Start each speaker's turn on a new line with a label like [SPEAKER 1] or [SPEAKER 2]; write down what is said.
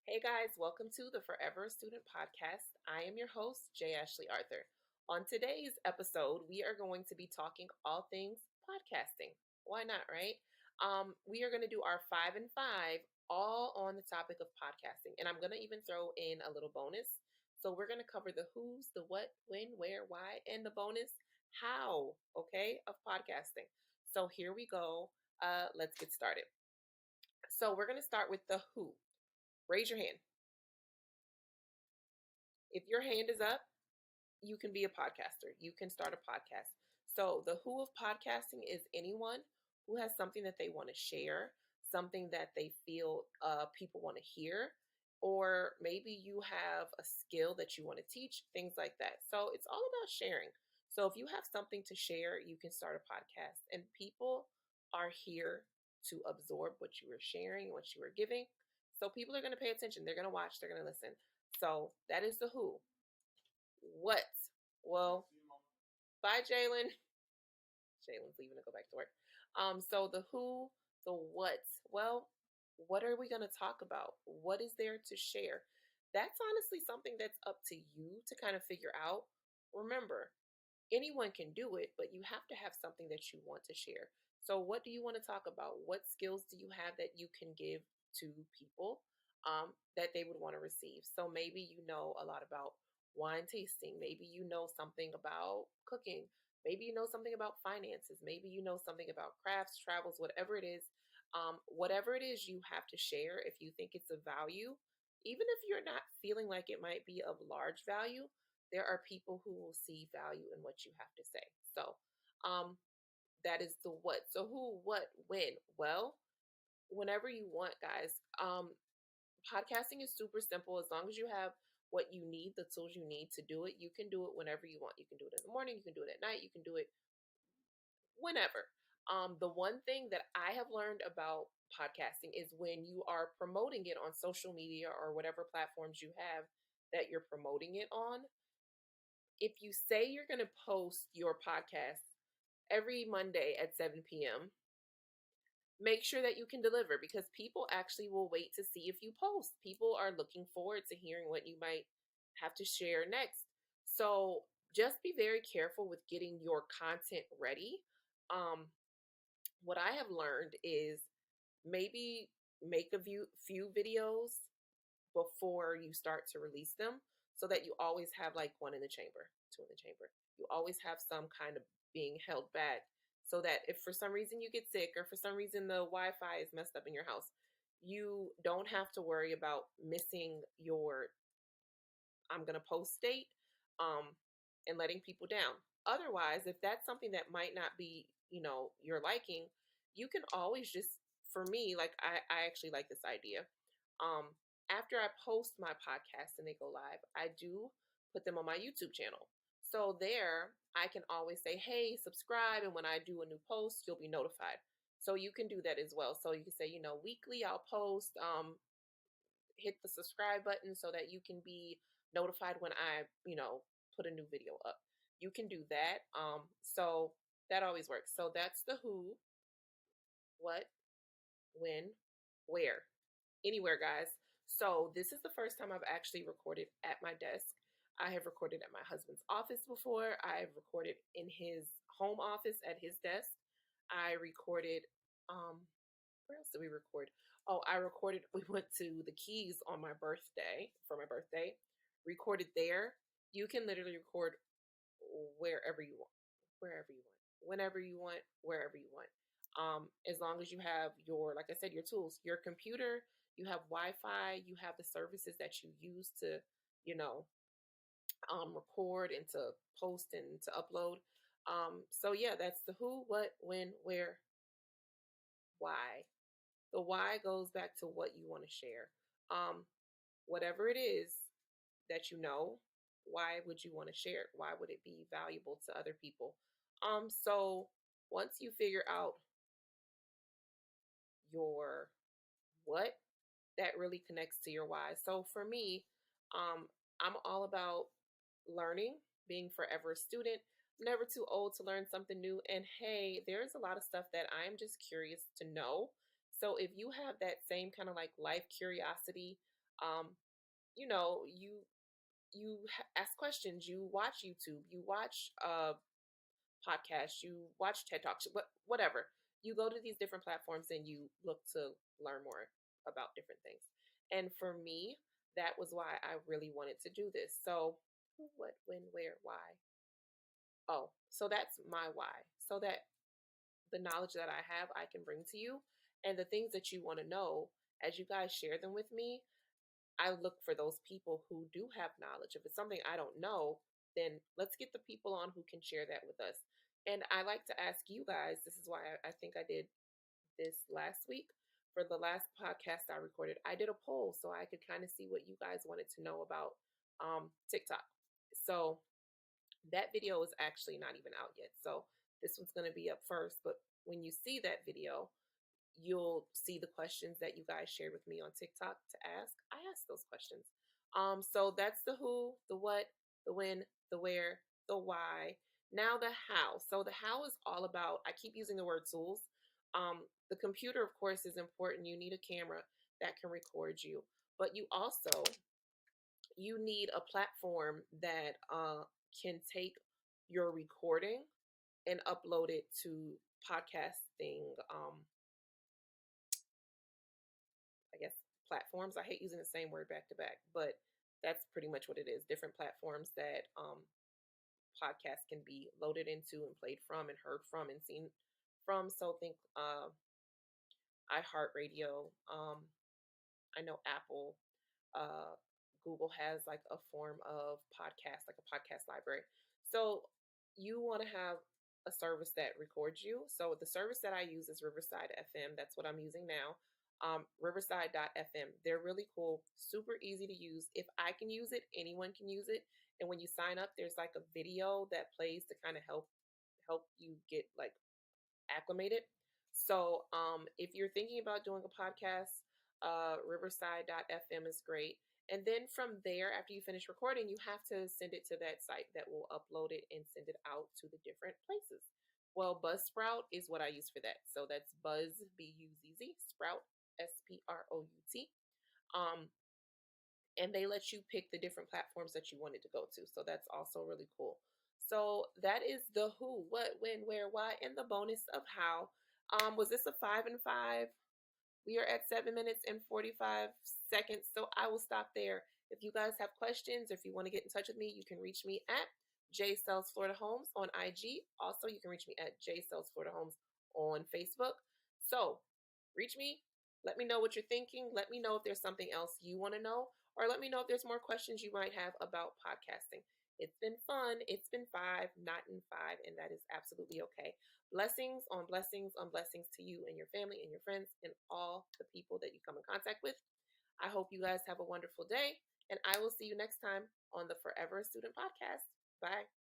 [SPEAKER 1] Hey guys, welcome to the Forever Student Podcast. I am your host, Jay Ashley Arthur. On today's episode, we are going to be talking all things podcasting. Why not, right? We are going to do our five and five, all on the topic of podcasting. And I'm going to even throw in a little bonus. So we're going to cover the who's, the what, when, where, why, and the bonus, how, okay, of podcasting. So here we go. Let's get started. So we're going to start with the who. Raise your hand. If your hand is up, you can be a podcaster. You can start a podcast. So, the who of podcasting is anyone who has something that they want to share, something that they feel people want to hear, or maybe you have a skill that you want to teach, things like that. So, it's all about sharing. So, if you have something to share, you can start a podcast, and people are here to absorb what you are sharing, what you are giving. So, people are going to pay attention, they're going to watch, they're going to listen. So, that is the who. What? Well, bye, Jalen. Jalen's leaving to go back to work. So the who, the what. Well, what are we going to talk about? What is there to share? That's honestly something that's up to you to kind of figure out. Remember, anyone can do it, but you have to have something that you want to share. So, what do you want to talk about? What skills do you have that you can give to people that they would want to receive? So, maybe you know a lot about wine tasting. Maybe you know something about cooking. Maybe you know something about finances. Maybe you know something about crafts, travels, whatever it is. Whatever it is you have to share, if you think it's of value, even if you're not feeling like it might be of large value, there are people who will see value in what you have to say. So, um, that is the what. So, who, what, when? Well, whenever you want, guys. Podcasting is super simple. As long as you have what you need, the tools you need to do it, you can do it whenever you want. You can do it in the morning, you can do it at night, you can do it whenever. The one thing that I have learned about podcasting is when you are promoting it on social media or whatever platforms you have that you're promoting it on, if you say you're going to post your podcast every Monday at 7 p.m., make sure that you can deliver because people actually will wait to see if you post. People are looking forward to hearing what you might have to share next. So just be very careful with getting your content ready. Um, what I have learned is maybe make a few videos before you start to release them so that you always have like one in the chamber, two in the chamber. You always have some kind of being held back so that if for some reason you get sick or for some reason the Wi-Fi is messed up in your house, you don't have to worry about missing your I'm going to post date um and letting people down. Otherwise, if that's something that might not be, your liking, you can always just for me, like I actually like this idea. um, After I post my podcast and they go live, I do put them on my YouTube channel. So there, I can always say, hey, subscribe. And when I do a new post, you'll be notified. So you can do that as well. So you can say, weekly I'll post, hit the subscribe button so that you can be notified when I, put a new video up. You can do that. So that always works. So that's the who, what, when, where. Anywhere, guys. So this is the first time I've actually recorded at my desk. I have recorded at my husband's office before. I've recorded in his home office at his desk. I recorded where else did we record? Oh, I recorded we went to the Keys on my birthday for my birthday. Recorded there. You can literally record wherever you want. Wherever you want. Whenever you want, wherever you want. As long as you have your, like I said, your tools, your computer, you have Wi-Fi, you have the services that you use to, you know, record and to post and to upload. So yeah, that's the who, what, when, where, why. The why goes back to what you want to share. Um, Whatever it is that you know, why would you want to share it? Why would it be valuable to other people? So once you figure out your what, that really connects to your why. So for me, I'm all about learning, being forever a student, never too old to learn something new. And hey, there's a lot of stuff that I'm just curious to know. So if you have that same kind of like life curiosity, Um, you ask questions, you watch YouTube, you watch podcasts, you watch TED Talks, whatever. You go to these different platforms and you look to learn more about different things. And for me, that was why I really wanted to do this. So, who, what, when, where, why? Oh, so that's my why. So that the knowledge that I have, I can bring to you, and the things that you want to know, as you guys share them with me, I look for those people who do have knowledge. If it's something I don't know, then let's get the people on who can share that with us. And I like to ask you guys, this is why I think I did this last week. For the last podcast I recorded, I did a poll so I could kind of see what you guys wanted to know about TikTok. So that video is actually not even out yet. So this one's going to be up first. But when you see that video, you'll see the questions that you guys shared with me on TikTok to ask. I asked those questions. So that's the who, the what, the when, the where, the why. Now the how. So the how is all about, I keep using the word tools. The computer, of course, is important. You need a camera that can record you, but you need a platform that can take your recording and upload it to podcasting I guess platforms. I hate using the same word back to back, but that's pretty much what it is. Different platforms that podcasts can be loaded into and played from and heard from and seen from. So think iHeartRadio. I know Apple, uh, Google has like a form of podcast, like a podcast library. So you want to have a service that records you. So the service that I use is Riverside FM. That's what I'm using now. Riverside.fm. They're really cool, super easy to use. If I can use it, anyone can use it. And when you sign up, there's like a video that plays to kind of help you get like acclimated. So if you're thinking about doing a podcast, riverside.fm is great. And then from there, after you finish recording, you have to send it to that site that will upload it and send it out to the different places. Well, Buzzsprout is what I use for that. So that's Buzz, B-U-Z-Z, Sprout, Sprout. Um, and they let you pick the different platforms that you wanted to go to. So that's also really cool. So that is the who, what, when, where, why, and the bonus of how. Was this a 5 and 5? We are at 7 minutes and 45 seconds. So I will stop there. If you guys have questions, if you want to get in touch with me, you can reach me at J Sells Florida Homes on IG. Also, you can reach me at J Sells Florida Homes on Facebook. So reach me. Let me know what you're thinking. Let me know if there's something else you want to know, or let me know if there's more questions you might have about podcasting. It's been fun. It's been 5, not in 5, and that is absolutely okay. Blessings on blessings on blessings to you and your family and your friends and all the people that you come in contact with. I hope you guys have a wonderful day, and I will see you next time on the Forever Student Podcast. Bye.